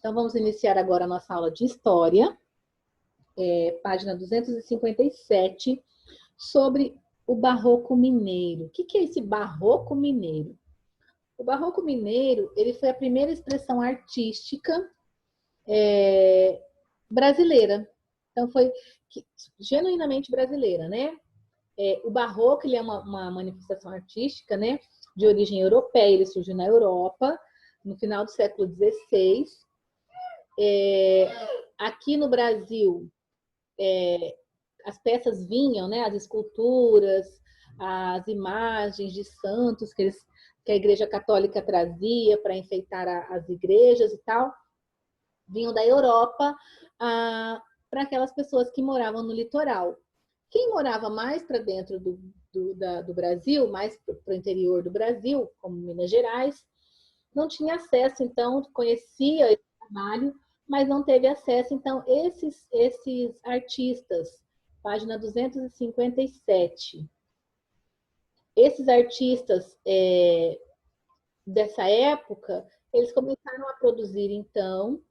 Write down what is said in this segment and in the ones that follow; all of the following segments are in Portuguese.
Então, vamos iniciar agora a nossa aula de História, página 257, sobre o Barroco Mineiro. O que é esse Barroco Mineiro? O Barroco Mineiro, ele foi a primeira expressão artística brasileira. Então, foi genuinamente brasileira, né? O Barroco, ele é uma manifestação artística, né, de origem europeia. Ele surgiu na Europa, no final do século XVI. Aqui no Brasil, as peças vinham, né, as esculturas, as imagens de santos que a Igreja Católica trazia para enfeitar as igrejas e tal, vinham da Europa para aquelas pessoas que moravam no litoral. Quem morava mais para dentro do Brasil, mais para o interior do Brasil, como Minas Gerais, não tinha acesso, então, conhecia esse trabalho, mas não teve acesso. Então, esses artistas, página 257, esses artistas dessa época, eles começaram a produzir, então,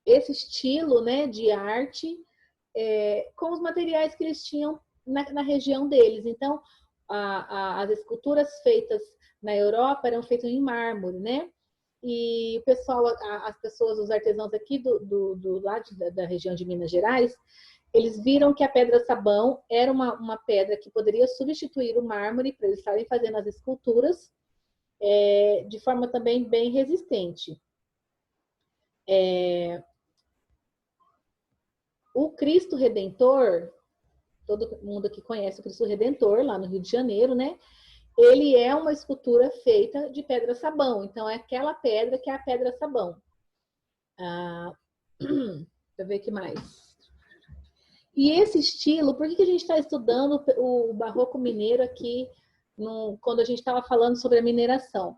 esse estilo, né, de arte com os materiais que eles tinham na região deles. Então, as esculturas feitas na Europa eram feitas em mármore, né? E o pessoal, as pessoas, os artesãos aqui do lado da região de Minas Gerais, eles viram que a pedra-sabão era uma pedra que poderia substituir o mármore para eles estarem fazendo as esculturas de forma também bem resistente. O Cristo Redentor, todo mundo aqui conhece o Cristo Redentor, lá no Rio de Janeiro, né? Ele é uma escultura feita de pedra-sabão. Então, é aquela pedra que é a pedra-sabão. Deixa eu ver o que mais. E esse estilo, por que a gente está estudando o Barroco Mineiro aqui, quando a gente estava falando sobre a mineração?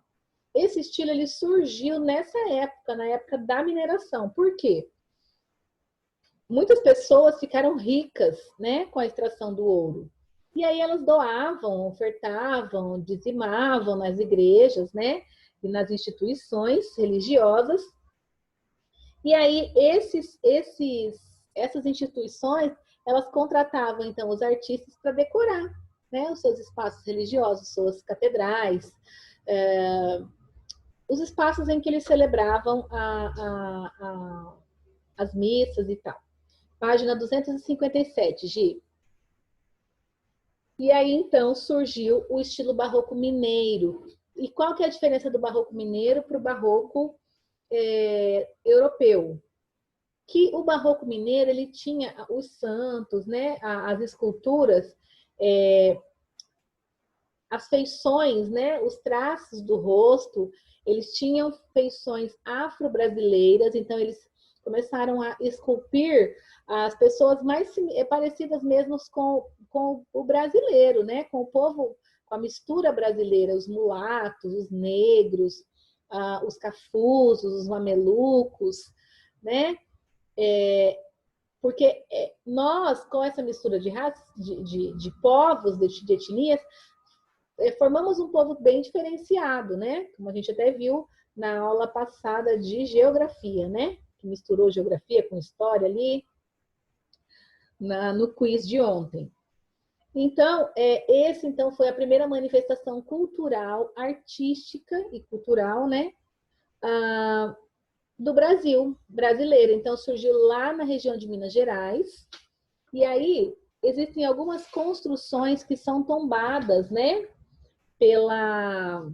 Esse estilo, ele surgiu nessa época, na época da mineração. Por quê? Muitas pessoas ficaram ricas, né, com a extração do ouro. E aí elas doavam, ofertavam, dizimavam nas igrejas, né, e nas instituições religiosas. E aí essas instituições, elas contratavam então os artistas para decorar, né, os seus espaços religiosos, suas catedrais, os espaços em que eles celebravam as missas e tal. Página 257, Gi. E aí, então, surgiu o estilo barroco mineiro. E qual que é a diferença do barroco mineiro para o barroco europeu? Que o barroco mineiro, ele tinha os santos, né, as esculturas, as feições, né, os traços do rosto, eles tinham feições afro-brasileiras, então eles começaram a esculpir as pessoas mais parecidas mesmo com o brasileiro, né? Com o povo, com a mistura brasileira, os mulatos, os negros, os cafuzos, os mamelucos, né? Porque nós, com essa mistura de povos, de etnias, formamos um povo bem diferenciado, né? Como a gente até viu na aula passada de geografia, né? Que misturou geografia com história ali no quiz de ontem. Então, esse então foi a primeira manifestação cultural, artística e cultural, né, do Brasil, brasileiro. Então, surgiu lá na região de Minas Gerais. E aí, existem algumas construções que são tombadas, né, pela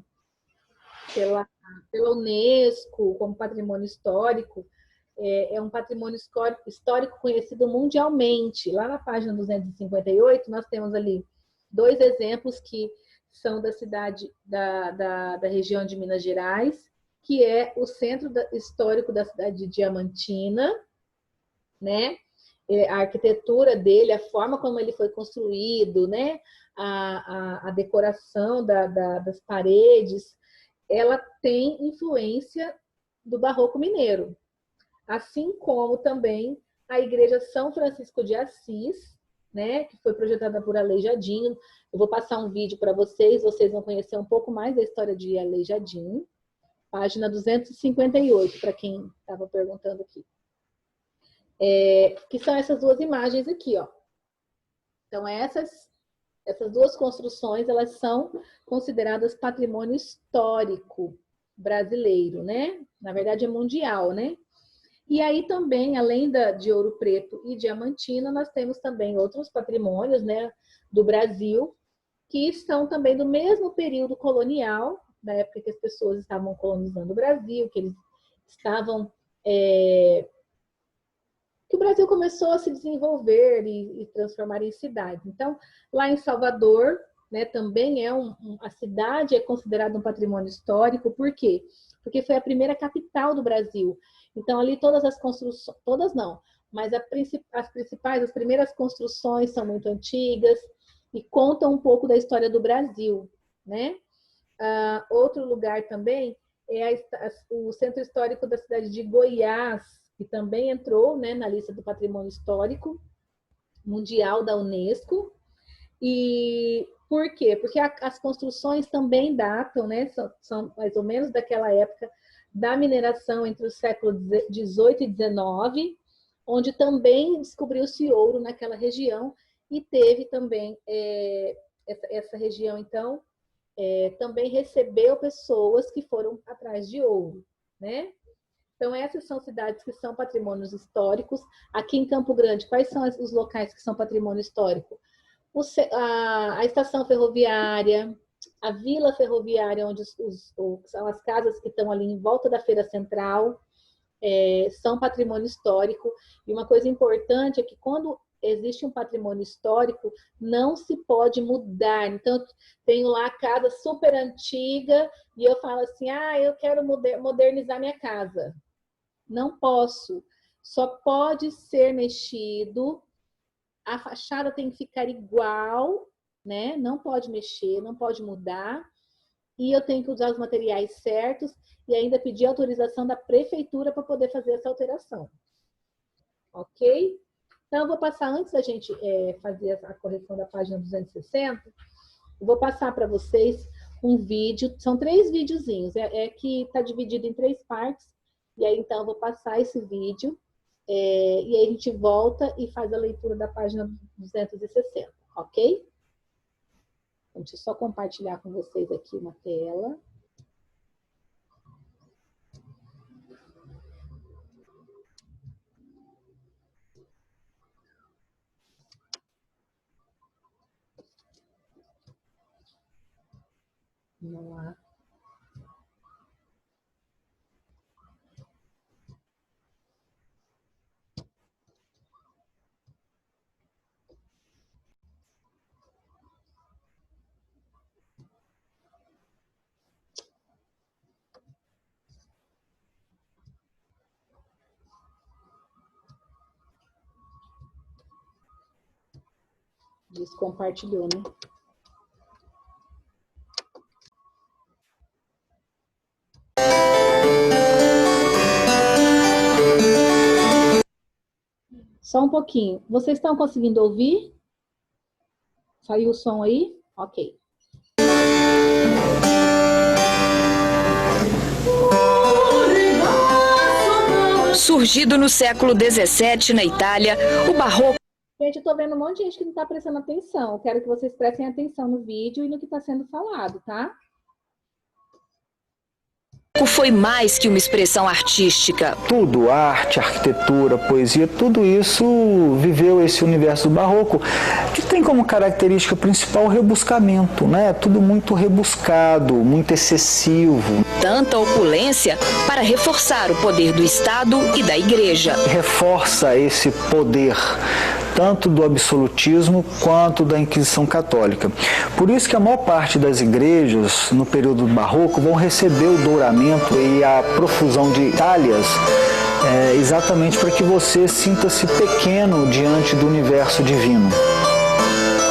Unesco como patrimônio histórico. É um patrimônio histórico conhecido mundialmente. Lá na página 258, nós temos ali 2 exemplos que são da cidade, da região de Minas Gerais, que é o centro histórico da cidade de Diamantina, né? A arquitetura dele, a forma como ele foi construído, né? A decoração das paredes, ela tem influência do Barroco Mineiro. Assim como também a Igreja São Francisco de Assis, né, que foi projetada por Aleijadinho. Eu vou passar um vídeo para vocês vão conhecer um pouco mais da história de Aleijadinho. página 258, para quem estava perguntando aqui. Que são essas duas imagens aqui, ó. Então, essas duas construções, elas são consideradas patrimônio histórico brasileiro, né? Na verdade, é mundial, né? E aí também, além de Ouro Preto e Diamantina, nós temos também outros patrimônios, né, do Brasil, que são também do mesmo período colonial, da época que as pessoas estavam colonizando o Brasil, que eles estavam... que o Brasil começou a se desenvolver e transformar em cidade. Então, lá em Salvador, né, também a cidade é considerada um patrimônio histórico. Por quê? Porque foi a primeira capital do Brasil. Então, ali todas as construções, todas não, mas as primeiras construções são muito antigas e contam um pouco da história do Brasil, né? Outro lugar também é o Centro Histórico da cidade de Goiás, que também entrou, né, na lista do Patrimônio Histórico Mundial da Unesco. E por quê? Porque as construções também datam, né, são mais ou menos daquela época da mineração entre os séculos 18 e 19, onde também descobriu-se ouro naquela região e teve também essa região, então, também recebeu pessoas que foram atrás de ouro, né? Então, essas são cidades que são patrimônios históricos. Aqui em Campo Grande, quais são os locais que são patrimônio histórico? A estação ferroviária, a vila ferroviária, onde são as casas que estão ali em volta da Feira Central, são patrimônio histórico. E uma coisa importante é que quando existe um patrimônio histórico, não se pode mudar. Então, tenho lá a casa super antiga e eu falo assim, eu quero modernizar minha casa. Não posso. Só pode ser mexido. A fachada tem que ficar igual, né? Não pode mexer, não pode mudar. E eu tenho que usar os materiais certos e ainda pedir autorização da prefeitura para poder fazer essa alteração. Ok? Então, eu vou passar, antes da gente fazer a correção da página 260, eu vou passar para vocês um vídeo. São 3 videozinhos, que está dividido em 3 partes. E aí, então, eu vou passar esse vídeo. E aí a gente volta e faz a leitura da página 260, ok? Então, deixa eu só compartilhar com vocês aqui uma tela. Vamos lá. Descompartilhou, né? Só um pouquinho. Vocês estão conseguindo ouvir? Saiu o som aí? Ok. Surgido no século XVII na Itália, o barroco... Gente, eu tô vendo um monte de gente que não tá prestando atenção. Eu quero que vocês prestem atenção no vídeo e no que está sendo falado, tá? Foi mais que uma expressão artística. Tudo, arte, arquitetura, poesia, tudo isso viveu esse universo do barroco, que tem como característica principal o rebuscamento, né? Tudo muito rebuscado, muito excessivo. Tanta opulência para reforçar o poder do Estado e da Igreja. Reforça esse poder, tanto do absolutismo quanto da Inquisição Católica. Por isso que a maior parte das igrejas, no período do barroco, vão receber o douramento e a profusão de talhas, exatamente para que você sinta-se pequeno diante do universo divino.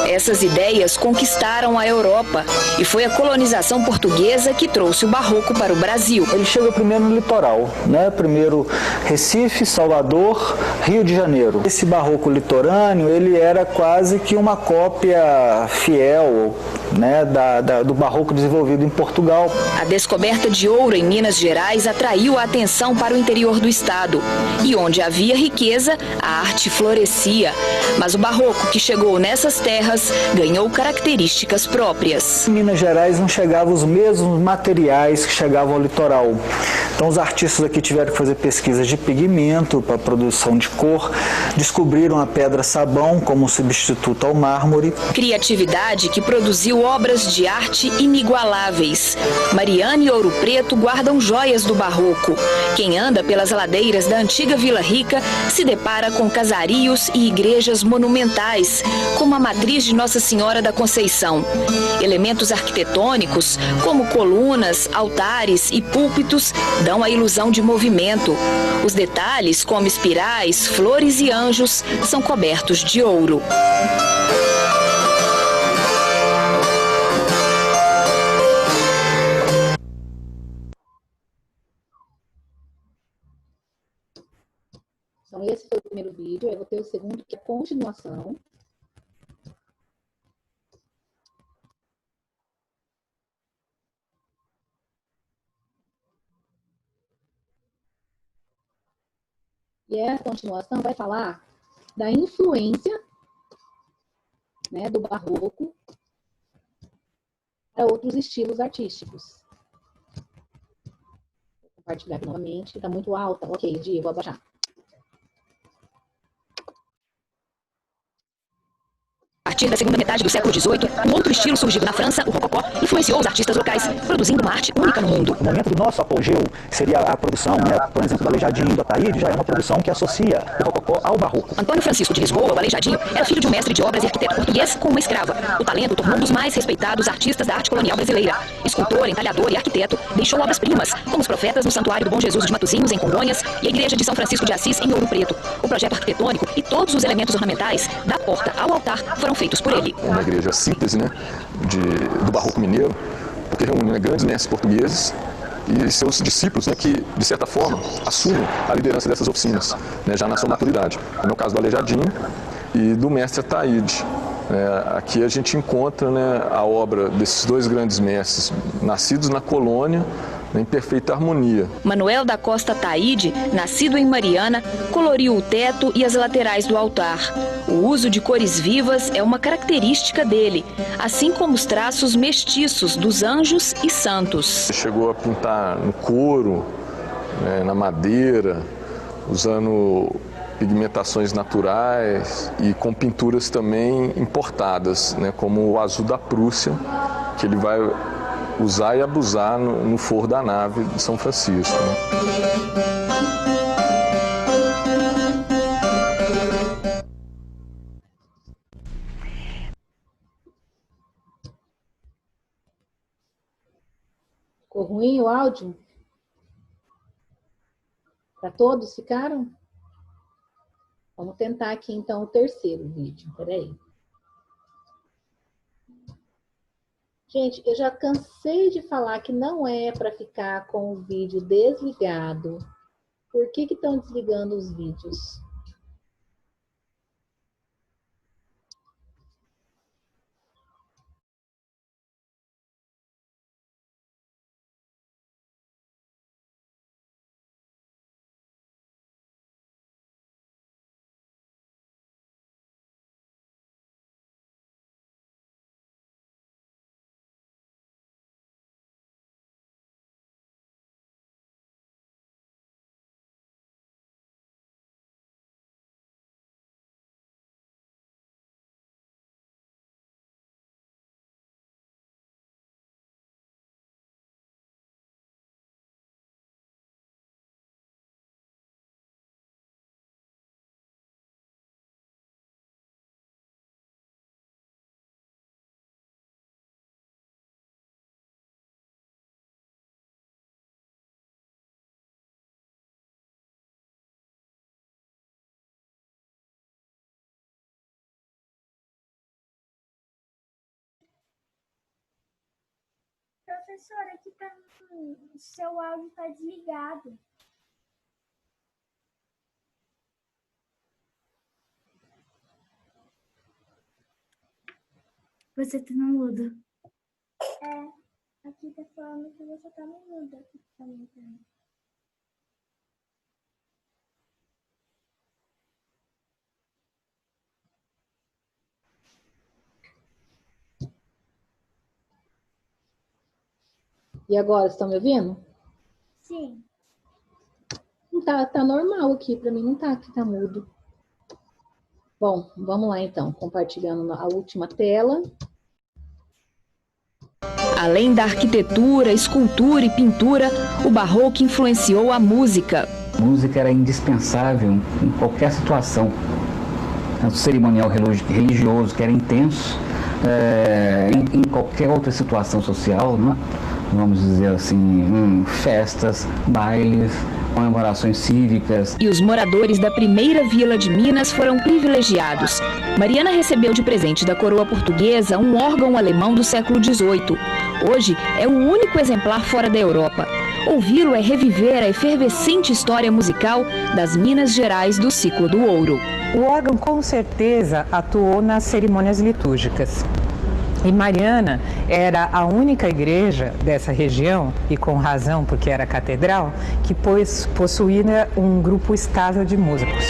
Essas ideias conquistaram a Europa e foi a colonização portuguesa que trouxe o barroco para o Brasil. Ele chega primeiro no litoral, né? Primeiro Recife, Salvador, Rio de Janeiro. Esse barroco litorâneo, ele era quase que uma cópia fiel né, do barroco desenvolvido em Portugal. A descoberta de ouro em Minas Gerais atraiu a atenção para o interior do estado. E onde havia riqueza, a arte florescia. Mas o barroco que chegou nessas terras ganhou características próprias. Em Minas Gerais não chegavam os mesmos materiais que chegavam ao litoral. Então os artistas aqui tiveram que fazer pesquisas de pigmento para a produção de cor, descobriram a pedra sabão como substituto ao mármore. Criatividade que produziu obras de arte inigualáveis. Mariana e Ouro Preto guardam joias do barroco. Quem anda pelas ladeiras da antiga Vila Rica se depara com casarios e igrejas monumentais, como a matriz de Nossa Senhora da Conceição. Elementos arquitetônicos, como colunas, altares e púlpitos, dão a ilusão de movimento. Os detalhes, como espirais, flores e anjos, são cobertos de ouro. Então, esse foi o primeiro vídeo. Eu vou ter o segundo, que é a continuação. E essa continuação vai falar da influência, né, do barroco para outros estilos artísticos. Vou compartilhar aqui novamente. Está muito alta. Ok, Di, vou abaixar. A partir da segunda metade do século XVIII, um outro estilo surgido na França, o rococó, influenciou os artistas locais, produzindo uma arte única no mundo. O momento do nosso apogeu seria a produção, né, por exemplo, do Aleijadinho e do Ataíde, já é uma produção que associa o rococó ao barroco. Antônio Francisco de Lisboa, o Aleijadinho, era filho de um mestre de obras e arquiteto português com uma escrava. O talento tornou um dos mais respeitados artistas da arte colonial brasileira. Escultor, entalhador e arquiteto, deixou obras-primas, como os Profetas no Santuário do Bom Jesus de Matozinhos, em Congonhas, e a Igreja de São Francisco de Assis, em Ouro Preto. O projeto arquitetônico e todos os elementos ornamentais, da porta ao altar, foram feitos por ele. Uma igreja síntese, né, do barroco mineiro, porque reúne, né, grandes mestres portugueses e seus discípulos, né, que, de certa forma, assumem a liderança dessas oficinas, né, já na sua maturidade. No caso do Aleijadinho e do mestre Ataíde. Aqui a gente encontra, né, a obra desses dois grandes mestres, nascidos na colônia, em perfeita harmonia. Manuel da Costa Ataíde, nascido em Mariana, coloriu o teto e as laterais do altar. O uso de cores vivas é uma característica dele, assim como os traços mestiços dos anjos e santos. Chegou a pintar no couro, né, na madeira, usando pigmentações naturais e com pinturas também importadas, né, como o azul da Prússia, que ele vai usar e abusar no forro da nave de São Francisco. Ficou ruim o áudio? Para todos ficaram? Vamos tentar aqui, então, o terceiro vídeo. Peraí. Gente, eu já cansei de falar que não é para ficar com o vídeo desligado. Por que estão desligando os vídeos? Professora, aqui tá, seu áudio está desligado. Você tá no mudo. Aqui tá falando que você tá no mudo aqui também. E agora, estão me ouvindo? Sim. Não tá normal aqui, para mim não tá aqui, tá mudo. Bom, vamos lá então, compartilhando a última tela. Além da arquitetura, escultura e pintura, o barroco influenciou a música. A música era indispensável em qualquer situação, tanto cerimonial religioso, que era intenso, em qualquer outra situação social, né? Vamos dizer assim, festas, bailes, comemorações cívicas. E os moradores da primeira vila de Minas foram privilegiados. Mariana recebeu de presente da coroa portuguesa um órgão alemão do século XVIII. Hoje é o único exemplar fora da Europa. Ouvi-lo é reviver a efervescente história musical das Minas Gerais do ciclo do ouro. O órgão com certeza atuou nas cerimônias litúrgicas. E Mariana era a única igreja dessa região, e com razão porque era catedral, que possuía um grupo estável de músicos.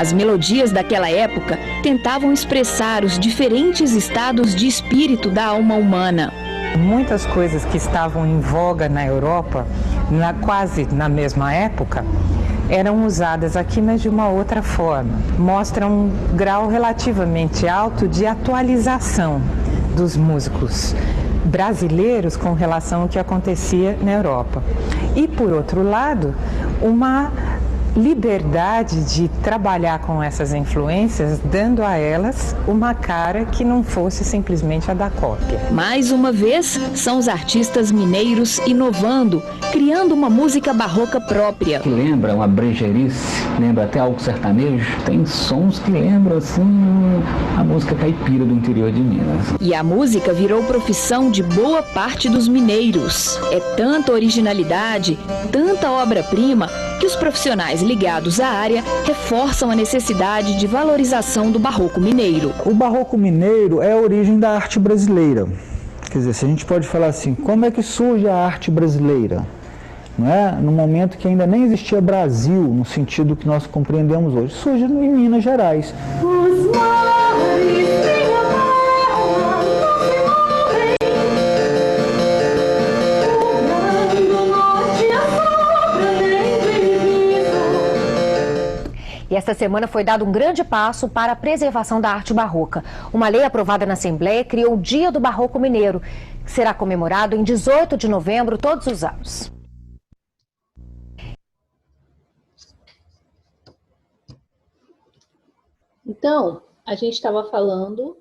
As melodias daquela época tentavam expressar os diferentes estados de espírito da alma humana. Muitas coisas que estavam em voga na Europa, quase na mesma época, eram usadas aqui, mas de uma outra forma. Mostra um grau relativamente alto de atualização dos músicos brasileiros com relação ao que acontecia na Europa. E, por outro lado, uma liberdade de trabalhar com essas influências, dando a elas uma cara que não fosse simplesmente a da cópia. Mais uma vez, são os artistas mineiros inovando, criando uma música barroca própria. Que lembra uma brejerice, lembra até algo sertanejo, tem sons que lembram assim a música caipira do interior de Minas. E a música virou profissão de boa parte dos mineiros. É tanta originalidade, tanta obra-prima, que os profissionais ligados à área reforçam a necessidade de valorização do barroco mineiro. O barroco mineiro é a origem da arte brasileira. Quer dizer, se a gente pode falar assim, como é que surge a arte brasileira? Não é? No momento que ainda nem existia Brasil, no sentido que nós compreendemos hoje. Surge em Minas Gerais. E esta semana foi dado um grande passo para a preservação da arte barroca. Uma lei aprovada na Assembleia criou o Dia do Barroco Mineiro, que será comemorado em 18 de novembro todos os anos. Então, a gente estava falando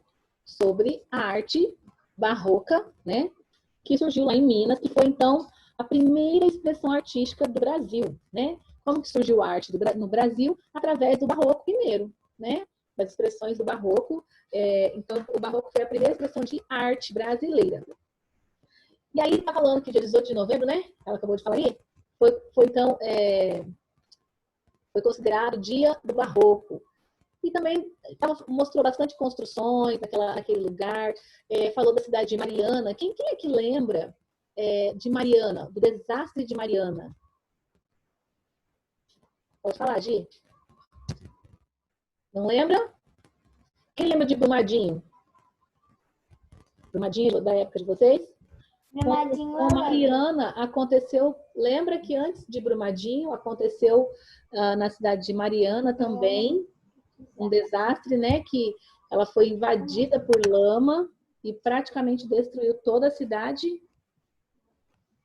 sobre a arte barroca, né? Que surgiu lá em Minas, que foi, então, a primeira expressão artística do Brasil, né? Como que surgiu a arte no Brasil? Através do barroco primeiro, né? Das expressões do barroco. Então, o barroco foi a primeira expressão de arte brasileira. E aí, tá falando que dia 18 de novembro, né? Ela acabou de falar aí. Então, foi considerado o Dia do Barroco. E também mostrou bastante construções naquele lugar. Falou da cidade de Mariana. Quem é que lembra de Mariana, do desastre de Mariana? Pode falar, Gi? Não lembra? Quem lembra de Brumadinho? Brumadinho da época de vocês? Brumadinho. Com Mariana aconteceu. Lembra que antes de Brumadinho aconteceu na cidade de Mariana também um desastre, né? Que ela foi invadida por lama e praticamente destruiu toda a cidade.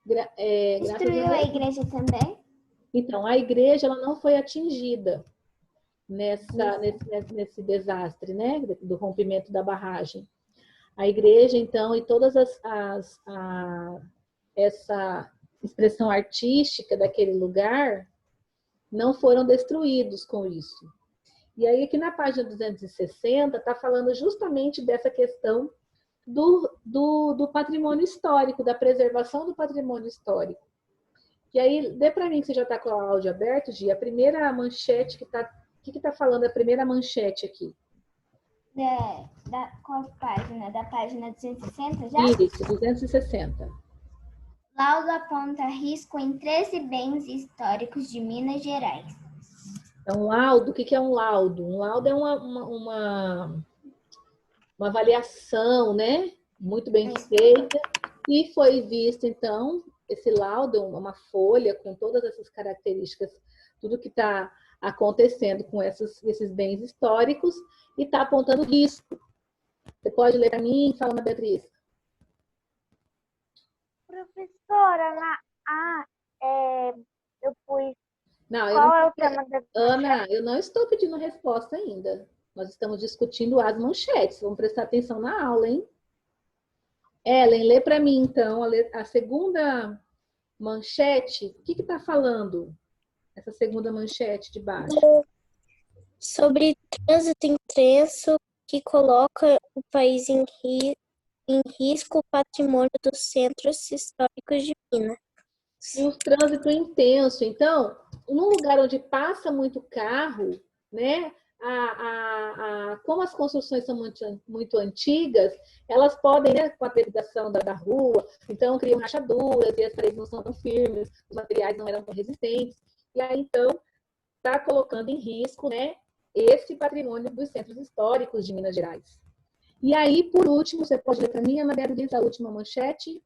Destruiu a igreja também? Então, a igreja ela não foi atingida nesse desastre, né? Do rompimento da barragem. A igreja, então, e todas essa expressão artística daquele lugar não foram destruídos com isso. E aí, aqui na página 260, está falando justamente dessa questão do patrimônio histórico, da preservação do patrimônio histórico. E aí, dê para mim que você já está com o áudio aberto, Gi, a primeira manchete que está que está falando a primeira manchete aqui? Qual página? Da página 260 já? Isso, 260. Laudo aponta risco em 13 bens históricos de Minas Gerais. Então, laudo, o que é um laudo? Um laudo é uma avaliação, né? Muito bem feita. E foi visto, então, esse laudo, uma folha com todas essas características, tudo que está acontecendo com esses bens históricos, e está apontando risco. Você pode ler para mim? Fala, Ana Beatriz. Professora, eu pus... Não, Qual é o tema da... Ana, eu não estou pedindo resposta ainda. Nós estamos discutindo as manchetes. Vamos prestar atenção na aula, hein? Ellen, lê para mim, então, a segunda manchete. O que está falando? Essa segunda manchete de baixo. Sobre trânsito intenso que coloca o país em risco o patrimônio dos centros históricos de Minas. E o trânsito intenso. Então, num lugar onde passa muito carro, né? Como as construções são muito antigas, elas podem, né, com a penetração da rua, então criam rachaduras e as paredes não são tão firmes, os materiais não eram tão resistentes. E aí, então, está colocando em risco, né, esse patrimônio dos centros históricos de Minas Gerais. E aí, por último, você pode ler para mim, Ana Beatriz, a última manchete.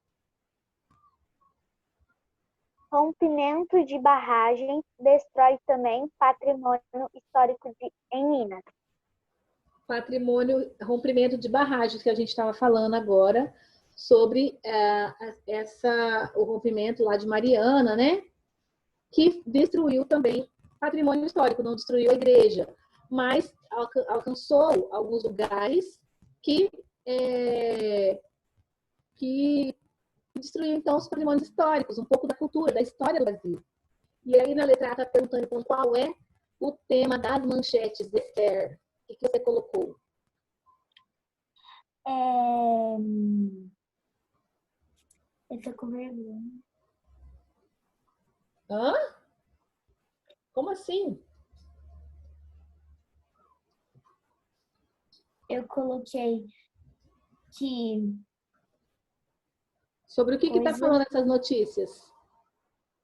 Rompimento de barragem destrói também patrimônio histórico em Minas. Rompimento de barragens, que a gente estava falando agora, sobre o rompimento lá de Mariana, né? Que destruiu também patrimônio histórico, não destruiu a igreja, mas alcançou alguns lugares que destruiu, então, os patrimônios históricos, um pouco da cultura, da história do Brasil. E aí, na letra A, está perguntando, então, qual é o tema das manchetes, Esther? O que você colocou? Eu tô com vergonha. Hã? Como assim? Eu coloquei que... Sobre o que está falando essas notícias?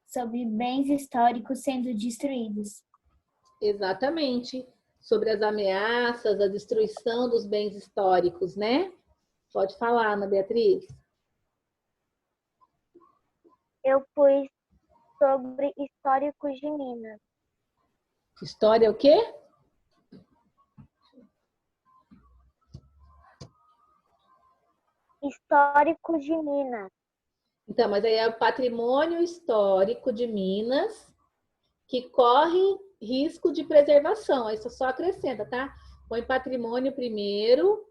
Sobre bens históricos sendo destruídos. Exatamente. Sobre as ameaças, a destruição dos bens históricos, né? Pode falar, Ana Beatriz. Eu pus sobre históricos de Minas. História o quê? Históricos de Minas. Então, mas aí é o patrimônio histórico de Minas que corre risco de preservação. Aí só acrescenta, tá? Põe patrimônio primeiro,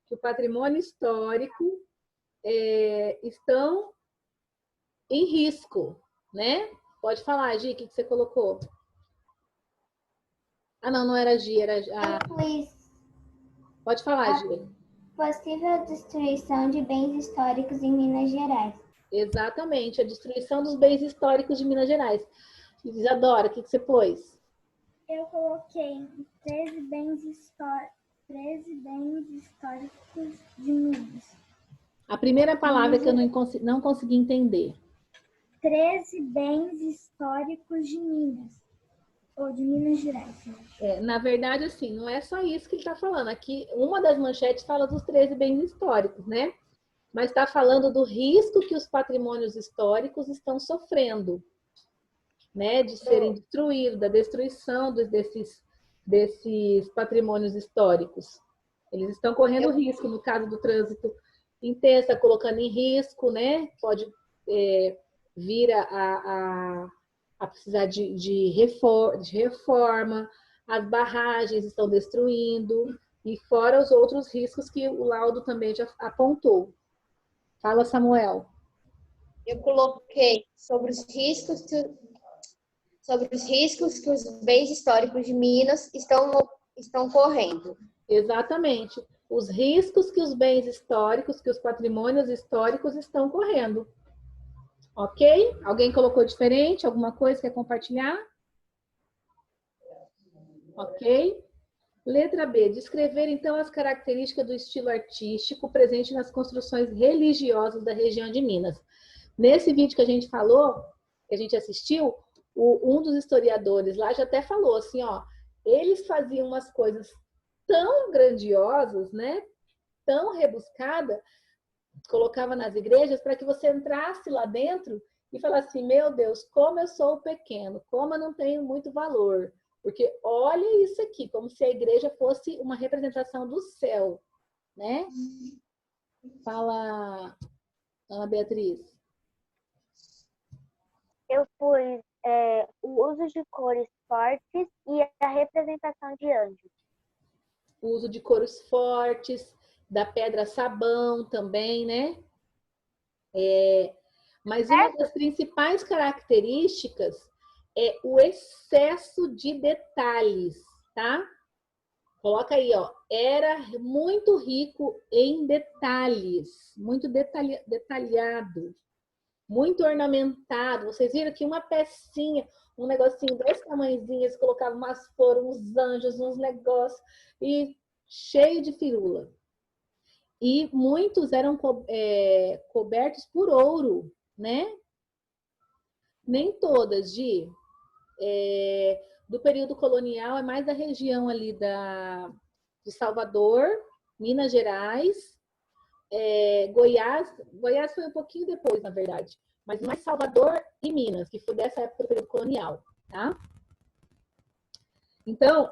que o patrimônio histórico estão em risco, né? Pode falar, Gi, o que você colocou? Ah, não era Gi, era a... Pode falar, Gi. Possível destruição de bens históricos em Minas Gerais. Exatamente, a destruição dos bens históricos de Minas Gerais. Isadora, o que você pôs? Eu coloquei 13 bens históricos de Minas. A primeira palavra que eu não consegui entender. 13 bens históricos de Minas. Ou de Minas Gerais. Na verdade, assim, não é só isso que ele está falando. Aqui, uma das manchetes fala dos 13 bens históricos, né? Mas está falando do risco que os patrimônios históricos estão sofrendo, né? De serem destruídos, da destruição desses patrimônios históricos. Eles estão correndo risco, no caso do trânsito intenso, está colocando em risco, né? Pode vir a precisar de reforma, as barragens estão destruindo, e fora os outros riscos que o laudo também já apontou. Fala, Samuel. Eu coloquei sobre os riscos que os bens históricos de Minas estão correndo. Exatamente. Os riscos que os bens históricos, que os patrimônios históricos estão correndo. Ok? Alguém colocou diferente? Alguma coisa quer compartilhar? Ok? Letra B. Descrever, então, as características do estilo artístico presente nas construções religiosas da região de Minas. Nesse vídeo que a gente falou, que a gente assistiu, um dos historiadores lá já até falou assim, ó, eles faziam umas coisas tão grandiosas, né? Tão rebuscadas, colocava nas igrejas para que você entrasse lá dentro e falasse assim, meu Deus, como eu sou pequeno, como eu não tenho muito valor. Porque olha isso aqui, como se a igreja fosse uma representação do céu, né? Fala, Ana Beatriz. Eu pus o uso de cores fortes e a representação de anjos. O uso de cores fortes, da pedra sabão também, né? Mas uma das principais características é o excesso de detalhes, tá? Coloca aí, ó. Era muito rico em detalhes, muito detalhado, muito ornamentado. Vocês viram que uma pecinha, um negocinho desse tamanhozinho, eles colocavam umas flores, uns anjos, uns negócios, e cheio de firula. E muitos eram cobertos por ouro, né? Nem todas, Gi. Do período colonial, é mais da região ali de Salvador, Minas Gerais, Goiás. Goiás foi um pouquinho depois, na verdade. Mas mais Salvador e Minas, que foi dessa época do período colonial, tá? Então,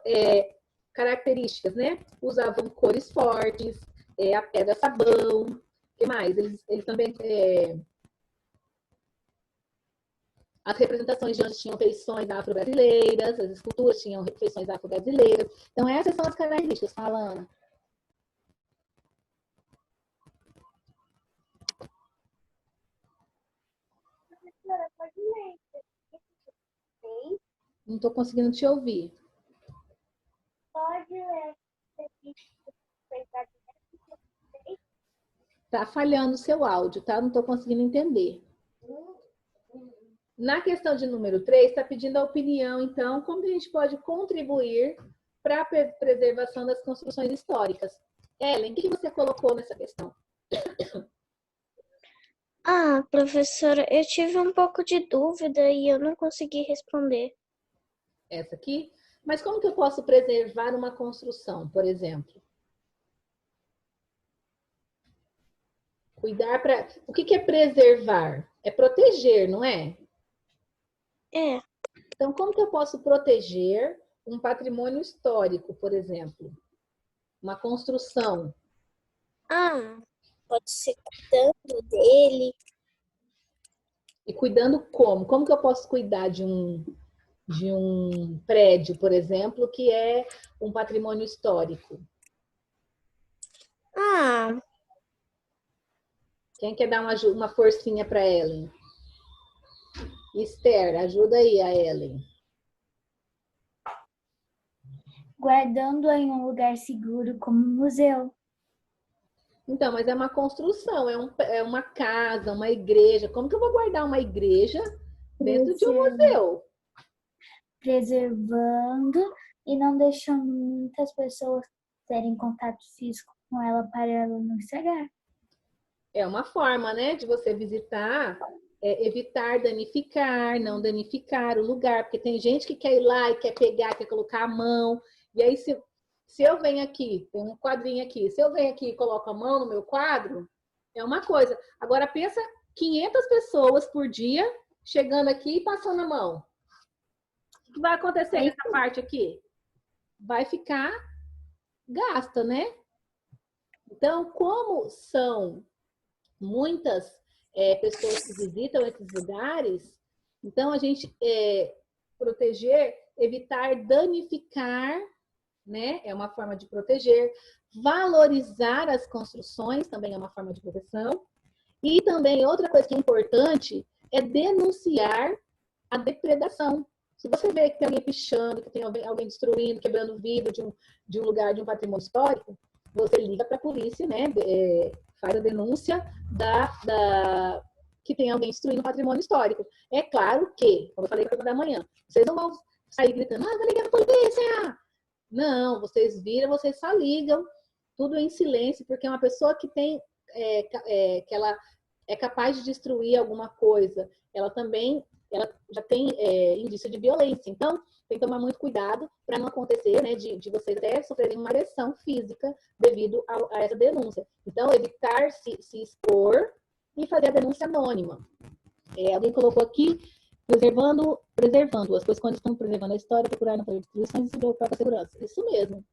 características, né? Usavam cores fortes, a pedra sabão, o que mais? Eles também... As representações de anjos tinham feições afro-brasileiras, as esculturas tinham feições afro-brasileiras. Então, essas são as características. Fala, Ana. Professora, pode ler. Não estou conseguindo te ouvir. Pode ler. Tá falhando o seu áudio, tá? Não estou conseguindo entender. Na questão de número 3, está pedindo a opinião, então, como a gente pode contribuir para a preservação das construções históricas. Ellen, o que você colocou nessa questão? Professora, eu tive um pouco de dúvida e eu não consegui responder. Essa aqui? Mas como que eu posso preservar uma construção, por exemplo? Cuidar para... O que é preservar? É proteger, não é? Então, como que eu posso proteger um patrimônio histórico, por exemplo? Uma construção. Pode ser cuidando dele. E cuidando como? Como que eu posso cuidar de um prédio, por exemplo, que é um patrimônio histórico? Quem quer dar uma forcinha para Ellen? Esther, ajuda aí a Ellen. Guardando em um lugar seguro como museu. Então, mas é uma construção, é uma casa, uma igreja. Como que eu vou guardar uma igreja dentro de um museu? Preservando e não deixando muitas pessoas terem contato físico com ela para ela não estragar. É uma forma, né, de você visitar, evitar danificar, não danificar o lugar, porque tem gente que quer ir lá e quer pegar, quer colocar a mão, e aí se eu venho aqui, tem um quadrinho aqui, se eu venho aqui e coloco a mão no meu quadro, é uma coisa. Agora pensa 500 pessoas por dia chegando aqui e passando a mão. O que vai acontecer nessa parte aqui? Vai ficar gasta, né? Então, como são muitas pessoas que visitam esses lugares, então a gente proteger, evitar danificar, né? É uma forma de proteger. Valorizar as construções também é uma forma de proteção. E também outra coisa que é importante é denunciar a depredação. Se você vê que tem alguém pichando, que tem alguém destruindo, quebrando vidro de um lugar, de um patrimônio histórico, você liga para a polícia, né? Faz a denúncia que tem alguém destruindo o patrimônio histórico. É claro que, como eu falei para da manhã, vocês não vão sair gritando, vou ligar para a polícia! Não, vocês viram, vocês só ligam, tudo em silêncio, porque é uma pessoa que tem, que ela é capaz de destruir alguma coisa, ela também, ela já tem indício de violência. Então, tem que tomar muito cuidado para não acontecer, né, de vocês até sofrerem uma agressão física devido a essa denúncia. Então, evitar se expor e fazer a denúncia anônima. Alguém colocou aqui, preservando as coisas quando estão preservando a história, procurar não fazer destruições e se preocupar com a segurança. Isso mesmo.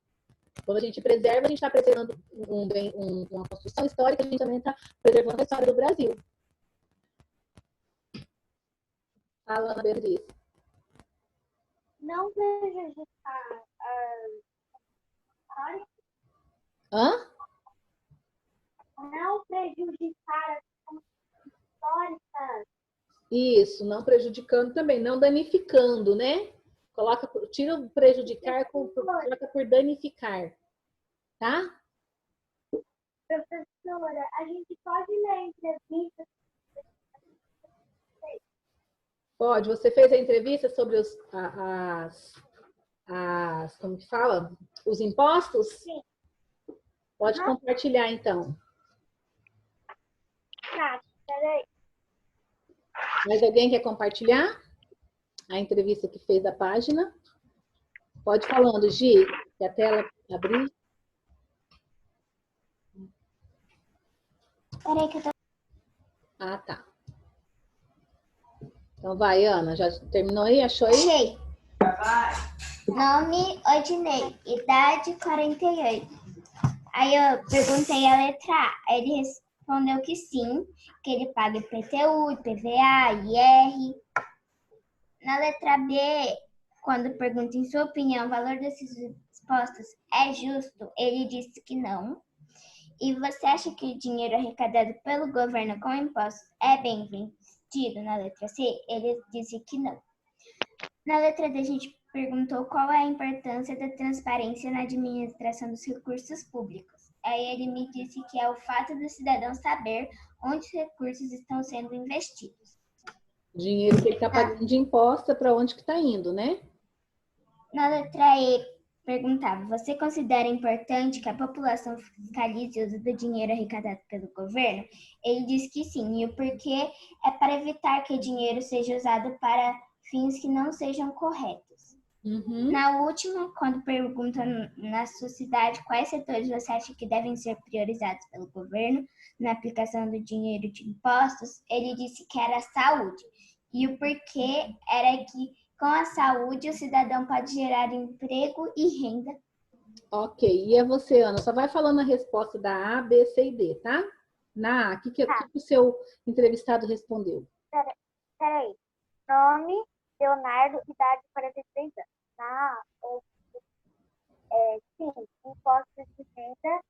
Quando a gente preserva, a gente está preservando uma construção histórica, a gente também está preservando a história do Brasil. Fala, Ana Beatriz. Não prejudicar a história. Hã? Não prejudicar as históricas. Isso, não prejudicando também, não danificando, né? Tira o prejudicar, coloca por danificar, tá? Professora, a gente pode ler entrevista? Pode. Você fez a entrevista sobre como que fala? Os impostos? Sim. Pode compartilhar, então. Tá, peraí. Mais alguém quer compartilhar a entrevista que fez da página? Pode falando, Gi, que a tela abrir. Peraí que eu tô... Ah, tá. Então vai, Ana. Já terminou aí? Achou aí? Achei. Nome, Odinei. Idade, 48. Aí eu perguntei a letra A. Aí ele respondeu que sim, que ele paga IPTU, IPVA, IR. Na letra B, quando pergunta em sua opinião o valor desses impostos é justo, ele disse que não. E você acha que o dinheiro arrecadado pelo governo com impostos é bem investido? Na letra C, ele disse que não. Na letra D, a gente perguntou qual é a importância da transparência na administração dos recursos públicos. Aí ele me disse que é o fato do cidadão saber onde os recursos estão sendo investidos. Dinheiro que ele está pagando de imposto, para onde que está indo, né? Na letra E, perguntava, você considera importante que a população fiscalize o uso do dinheiro arrecadado pelo governo? Ele disse que sim, e o porquê é para evitar que o dinheiro seja usado para fins que não sejam corretos. Na última, quando perguntam na sua cidade quais setores você acha que devem ser priorizados pelo governo na aplicação do dinheiro de impostos, ele disse que era a saúde. E o porquê era que com a saúde o cidadão pode gerar emprego e renda. Ok, e é você, Ana? Só vai falando a resposta da A, B, C e D, tá? Na A, o que o seu entrevistado respondeu? Peraí. Nome, Leonardo, idade 43 anos. Na A, sim, impostos de renda